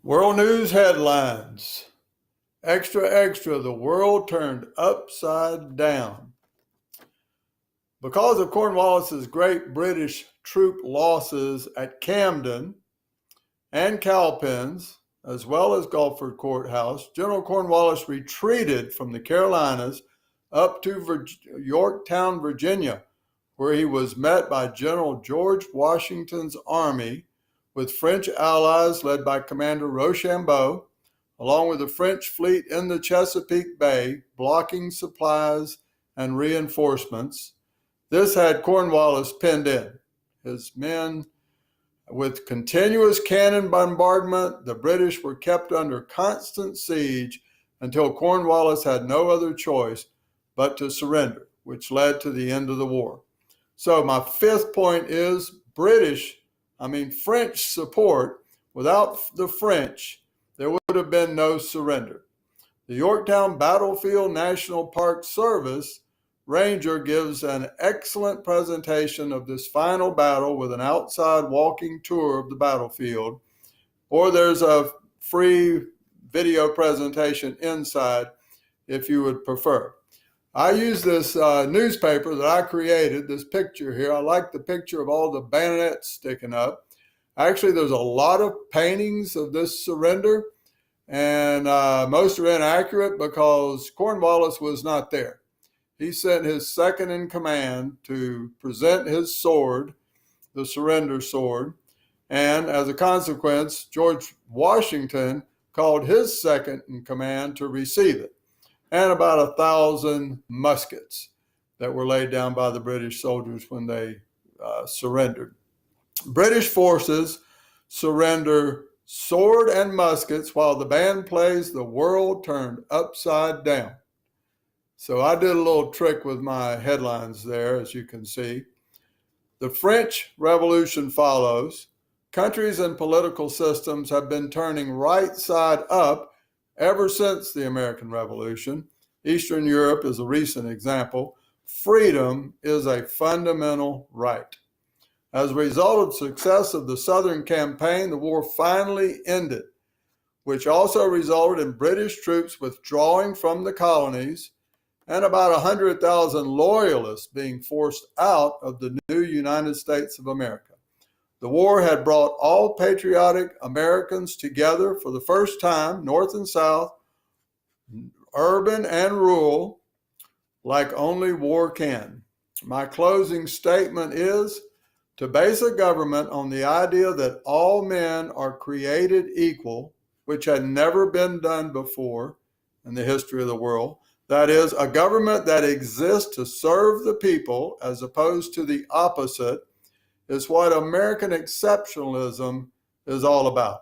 World News headlines. Extra, extra, the world turned upside down. Because of Cornwallis's great British troop losses at Camden and Cowpens, as well as Gulford Courthouse, General Cornwallis retreated from the Carolinas up to Yorktown, Virginia, where he was met by General George Washington's army with French allies led by Commander Rochambeau, along with the French fleet in the Chesapeake Bay, blocking supplies and reinforcements. This had Cornwallis pinned in. His men, with continuous cannon bombardment, the British were kept under constant siege until Cornwallis had no other choice but to surrender, which led to the end of the war. So my fifth point is French support. Without the French, there would have been no surrender. The Yorktown Battlefield National Park Service Ranger gives an excellent presentation of this final battle with an outside walking tour of the battlefield, or there's a free video presentation inside if you would prefer. I use this newspaper that I created, this picture here. I like the picture of all the bayonets sticking up. Actually, there's a lot of paintings of this surrender, and most are inaccurate because Cornwallis was not there. He sent his second in command to present his sword, the surrender sword, and as a consequence, George Washington called his second in command to receive it, and about 1,000 muskets that were laid down by the British soldiers when they surrendered. British forces surrender sword and muskets while the band plays "The World Turned Upside Down." So I did a little trick with my headlines there, as you can see. The French Revolution follows. Countries and political systems have been turning right side up ever since the American Revolution. Eastern Europe is a recent example. Freedom is a fundamental right. As a result of the success of the Southern Campaign, the war finally ended, which also resulted in British troops withdrawing from the colonies and about 100,000 loyalists being forced out of the new United States of America. The war had brought all patriotic Americans together for the first time, North and South, urban and rural, like only war can. My closing statement is to base a government on the idea that all men are created equal, which had never been done before in the history of the world. That is, a government that exists to serve the people as opposed to the opposite is what American exceptionalism is all about.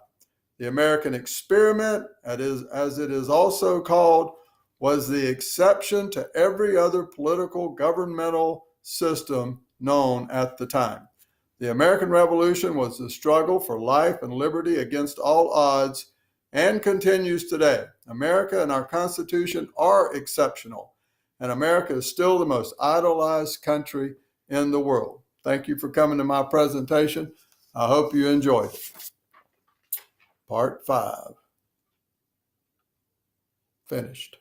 The American experiment, as it is also called, was the exception to every other political governmental system known at the time. The American Revolution was the struggle for life and liberty against all odds and continues today. America and our Constitution are exceptional, and America is still the most idolized country in the world. Thank you for coming to my presentation. I hope you enjoyed it. Part 5. Finished.